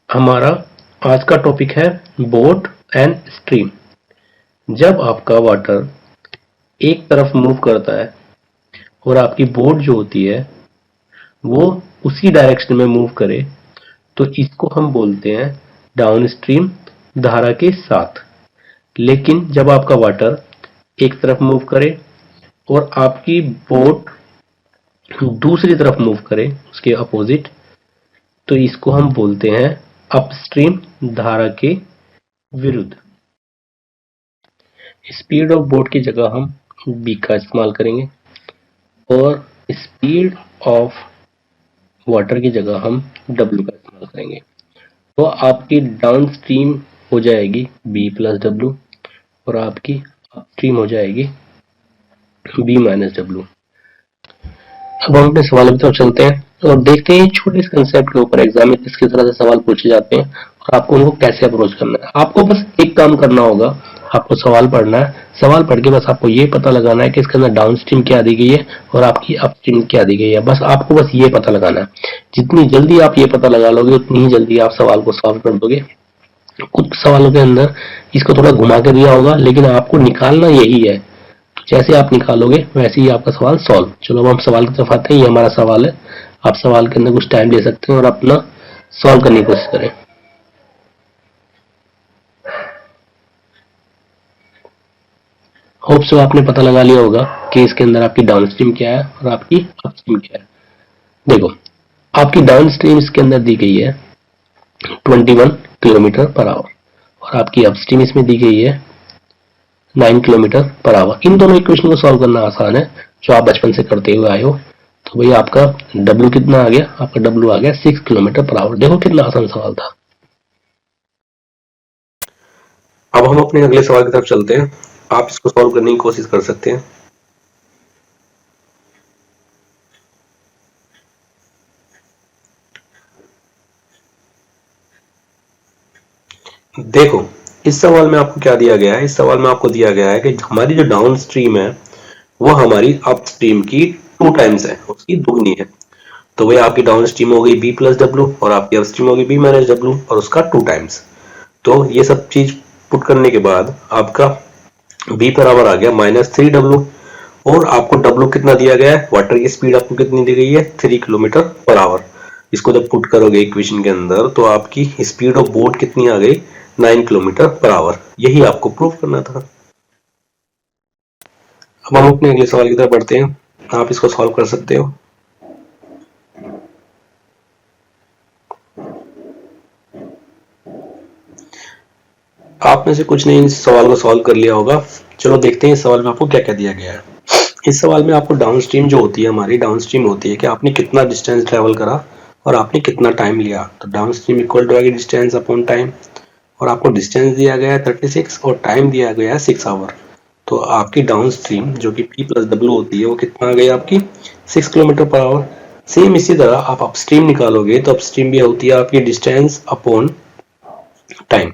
हमारा आज का टॉपिक है बोट एंड स्ट्रीम। जब आपका वाटर एक तरफ मूव करता है और आपकी बोट जो होती है वो उसी डायरेक्शन में मूव करे तो इसको हम बोलते हैं डाउन स्ट्रीम धारा के साथ। लेकिन जब आपका वाटर एक तरफ मूव करे और आपकी बोट दूसरी तरफ मूव करे उसके अपोजिट, तो इसको हम बोलते हैं अपस्ट्रीम धारा के विरुद्ध। स्पीड ऑफ बोट की जगह हम बी का इस्तेमाल करेंगे और स्पीड ऑफ वाटर की जगह हम डब्ल्यू का इस्तेमाल करेंगे। तो आपकी डाउन स्ट्रीम हो जाएगी बी प्लस डब्ल्यू और आपकी अपस्ट्रीम हो जाएगी बी माइनस डब्ल्यू। अब हम अपने सवाल की तरफ चलते हैं और देखते हैं छोटे से कंसेप्ट के ऊपर एग्जाम में किस किस तरह से सवाल पूछे जाते हैं और आपको उनको कैसे अप्रोच करना है। आपको बस एक काम करना होगा, आपको सवाल पढ़ना है। सवाल पढ़ के बस आपको ये पता लगाना है कि इसके अंदर डाउन स्ट्रीम क्या दी गई है और आपकी अपस्ट्रीम क्या दी गई है। बस आपको बस ये पता लगाना है। जितनी जल्दी आप ये पता लगा लोगे उतनी ही जल्दी आप सवाल को सॉल्व कर दोगे। कुछ सवालों के अंदर इसको थोड़ा घुमा के दिया होगा लेकिन आपको निकालना यही है। जैसे आप निकालोगे वैसे ही आपका सवाल सॉल्व। चलो अब हम सवाल की तरफ आते हैं। ये हमारा सवाल है। आप सवाल के अंदर कुछ टाइम ले सकते हैं और अपना सॉल्व करने की कोशिश करें। होप सो आपने पता लगा लिया होगा कि इसके अंदर आपकी डाउन स्ट्रीम क्या है और आपकी अपस्ट्रीम क्या है। देखो, आपकी डाउन स्ट्रीम इसके अंदर दी गई है 21 किलोमीटर पर आवर और आपकी अपस्ट्रीम इसमें दी गई है 9 किलोमीटर पर आवर। इन दोनों इक्वेशन को सॉल्व करना आसान है जो आप बचपन से करते हुए आए हो। तो भाई आपका W कितना आ गया? आपका W आ गया 6 किलोमीटर पर आवर। देखो कितना आसान सवाल था। अब हम अपने अगले सवाल की तरफ चलते हैं। आप इसको सॉल्व करने की कोशिश कर सकते हैं। देखो, इस सवाल में आपको क्या दिया गया है? इस सवाल में आपको दिया गया है कि हमारी जो डाउन स्ट्रीम है वो हमारी अप स्ट्रीम की 2 टाइम्स है, उसकी दुगनी है। तो वही आपकी डाउन स्ट्रीम हो गई बी प्लस डब्ल्यू और आपकी अप स्ट्रीम हो गई बी माइनस डब्ल्यू और उसका 2 टाइम्स। तो ये सब चीज पुट करने के बाद आपका बी बराबर आ गया -3W और आपको डब्ल्यू कितना दिया गया है? वाटर की स्पीड आपको कितनी दी गई है? 3 किलोमीटर पर आवर। इसको जब पुट करोगे इक्वेशन के अंदर तो आपकी स्पीड ऑफ बोट कितनी आ गई? 9 किलोमीटर पर आवर। यही आपको प्रूव करना था। अब हम अपने अगले सवाल की तरफ बढ़ते हैं। आप इसको सॉल्व कर सकते हो। आप में से कुछ ने इस सवाल को सॉल्व कर लिया होगा। चलो देखते हैं इस सवाल में आपको क्या क्या दिया गया है। इस सवाल में आपको डाउन स्ट्रीम जो होती है, हमारी डाउन स्ट्रीम होती है कि आपने कितना डिस्टेंस ट्रेवल करा और आपने कितना टाइम लिया। तो down stream equal to distance upon time और आपको डिस्टेंस दिया गया है 36 और टाइम दिया गया है 6 आवर। तो आपकी डाउन स्ट्रीम जो कि P प्लस डब्ल्यू होती है वो कितना आ गई आपकी? 6 किलोमीटर पर आवर। सेम इसी तरह आप अपस्ट्रीम निकालोगे तो अपस्ट्रीम भी होती है आपकी डिस्टेंस अपॉन टाइम।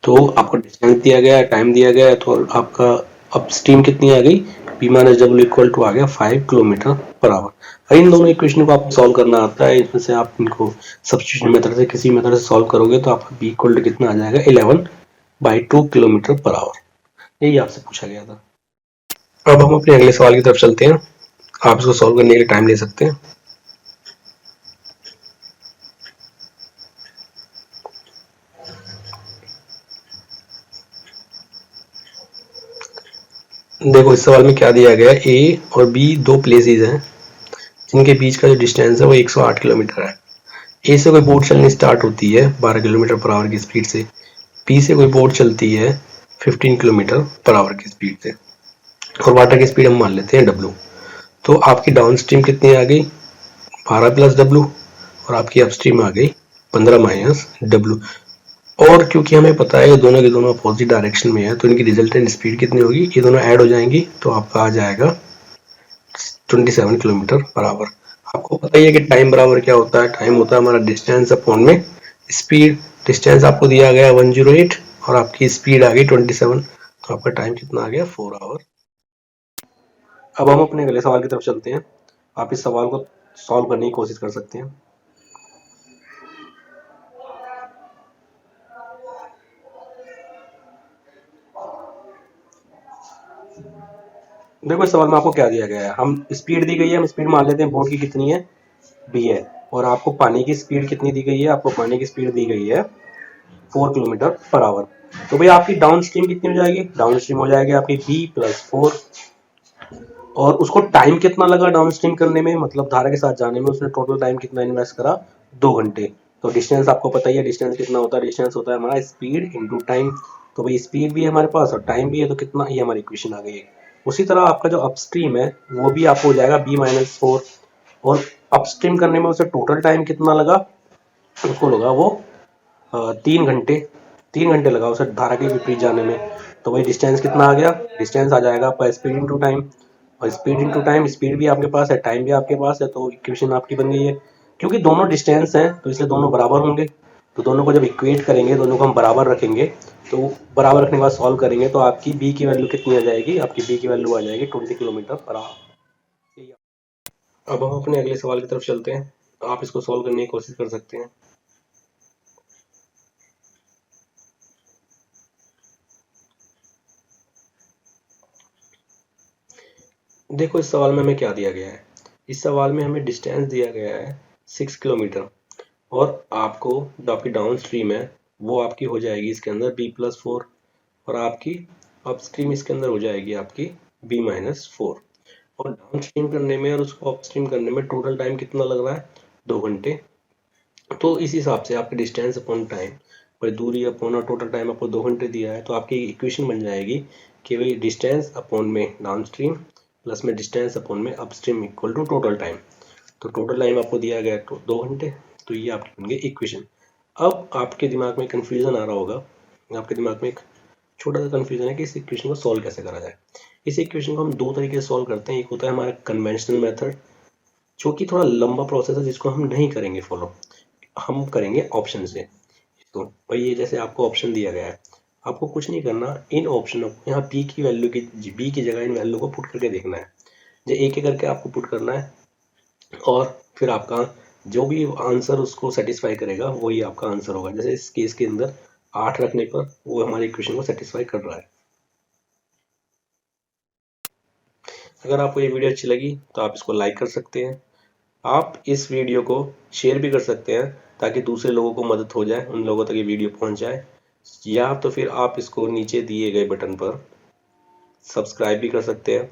तो आपको डिस्टेंस दिया गया है, टाइम दिया गया है, तो आपका अपस्ट्रीम कितनी आ गई? P minus W equal to आ गया 5 किलोमीटर पर आवर। और इन दोनों इक्वेशन को आपको सॉल्व करना आता है। इसमें से आप इनको सब्स्टिट्यूशन मेथड से किसी मेथड से सॉल्व करोगे तो आपका B इक्वल टू कितना आ जाएगा? 11/2 किलोमीटर पर आवर। यही आपसे पूछा गया था। अब हम अपने अगले सवाल की तरफ चलते हैं। आप इसको सॉल्व करने के लिए टाइम ले सकते हैं। देखो इस सवाल में क्या दिया गया है? ए और बी दो प्लेसेस हैं जिनके बीच का जो डिस्टेंस है वो 108 किलोमीटर है। ए से कोई बोट चलनी स्टार्ट होती है 12 किलोमीटर पर आवर की स्पीड से। बी से कोई बोट चलती है 15 किलोमीटर पर आवर की स्पीड से और वाटर की स्पीड हम मान लेते हैं W। तो आपकी डाउन स्ट्रीम कितनी आ गई? 12 प्लस W और आपकी अपस्ट्रीम आ गई 15 माइनस W। और क्योंकि हमें पता है ये दोनों के दोनों अपोजिट डायरेक्शन में है तो इनकी रिजल्टेंट स्पीड कितनी होगी? ये दोनों ऐड हो जाएंगी तो आपका आ जाएगा 27 किलोमीटर पर आवर। आपको पता ही है कि टाइम बराबर क्या होता है? टाइम होता है हमारा डिस्टेंस अपॉन में स्पीड। डिस्टेंस आपको दिया गया 108 और आपकी स्पीड आ गई 27, तो आपका टाइम कितना आ गया? 4 आवर। अब हम अपने अगले सवाल की तरफ चलते हैं। आप इस सवाल को सॉल्व करने की कोशिश कर सकते हैं। देखो इस सवाल में आपको क्या दिया गया है, हम स्पीड दी गई है, हम स्पीड मान लेते हैं बोट की कितनी है, बी है, और आपको पानी की स्पीड कितनी दी गई है, आपको पानी की स्पीड दी गई है 4 किलोमीटर पर आवर। तो भाई आपकी डाउन स्ट्रीम कितनी हो जाएगी, डाउन स्ट्रीम हो जाएगी आपकी बी प्लस 4, और उसको टाइम कितना लगा डाउन स्ट्रीम करने में, मतलब धारा के साथ जाने में उसने टोटल टाइम कितना इन्वेस्ट करा, 2 घंटे। तो डिस्टेंस आपको पता ही है, डिस्टेंस कितना होता है, डिस्टेंस होता है हमारा स्पीड इंटू टाइम। तो भाई स्पीड भी है हमारे पास और टाइम भी है, तो कितना, ये हमारी इक्वेशन आ गई है। उसी तरह आपका जो अपस्ट्रीम है वो भी आपको हो जाएगा बी माइनस 4, और अपस्ट्रीम करने में उसे टोटल टाइम कितना लगा, उसको लगा वो 3 घंटे, 3 घंटे लगा उसे धारा के विपरीत जाने में। तो वही डिस्टेंस कितना आ गया, डिस्टेंस आ जाएगा आपका स्पीड इंटू टाइम, और स्पीड इंटू टाइम, स्पीड भी आपके पास है, टाइम भी आपके पास है, तो इक्वेशन आपकी बन गई है। क्योंकि दोनों डिस्टेंस हैं तो इसलिए दोनों बराबर होंगे, तो दोनों को जब इक्वेट करेंगे, दोनों को हम बराबर रखेंगे, तो बराबर रखने के बाद सॉल्व करेंगे तो आपकी बी की वैल्यू कितनी आ जाएगी, आपकी बी की वैल्यू आ जाएगी 20 किलोमीटर पर आवर। अब हम अपने अगले सवाल की तरफ चलते हैं, आप इसको सॉल्व करने की कोशिश कर सकते हैं। देखो इस सवाल में हमें क्या दिया गया है, इस सवाल में हमें डिस्टेंस दिया गया है 6 किलोमीटर, और आपको जो आपकी डाउन स्ट्रीम है वो आपकी हो जाएगी इसके अंदर बी प्लस 4, और आपकी अप स्ट्रीम इसके अंदर हो जाएगी आपकी बी माइनस 4। और डाउन स्ट्रीम करने में और उसको अप स्ट्रीम करने में टोटल टाइम कितना लग रहा है, 2 घंटे। तो इस हिसाब से आपके डिस्टेंस अपॉन टाइम और दूरी अपॉन और टोटल टाइम आपको 2 घंटे दिया है, तो आपकी इक्वेशन बन जाएगी कि भाई डिस्टेंस अपॉन में डाउन स्ट्रीम प्लस में डिस्टेंस अपॉन में up stream equal to total time. तो टोटल टाइम आपको दिया गया है 2 घंटे, तो ये आपकी बन गई इक्वेशन। अब आपके दिमाग में कन्फ्यूजन आ रहा होगा, आपके दिमाग में एक छोटा सा कन्फ्यूजन है कि इस इक्वेशन को सॉल्व कैसे करा जाए। इस इक्वेशन को हम दो तरीके से सॉल्व करते हैं, एक होता है हमारा कन्वेंशनल मेथड, जो कि थोड़ा लंबा प्रोसेस है जिसको हम नहीं करेंगे फॉलो, हम करेंगे ऑप्शन से। तो भाई ये जैसे आपको ऑप्शन दिया गया है, आपको कुछ नहीं करना, इन ऑप्शनों को यहाँ पी की वैल्यू की, बी की जगह इन वैल्यू को पुट करके देखना है, जो एक एक करके आपको पुट करना है, और फिर आपका जो भी आंसर उसको सेटिस्फाई करेगा वही आपका आंसर होगा। जैसे इस केस के अंदर 8 रखने पर वो हमारी इक्वेशन को सेटिस्फाई कर रहा है। अगर आपको ये वीडियो अच्छी लगी तो आप इसको लाइक कर सकते हैं, आप इस वीडियो को शेयर भी कर सकते हैं ताकि दूसरे लोगों को मदद हो जाए, उन लोगों तक ये वीडियो पहुंच जाए, या तो फिर आप इसको नीचे दिए गए बटन पर सब्सक्राइब भी कर सकते हैं।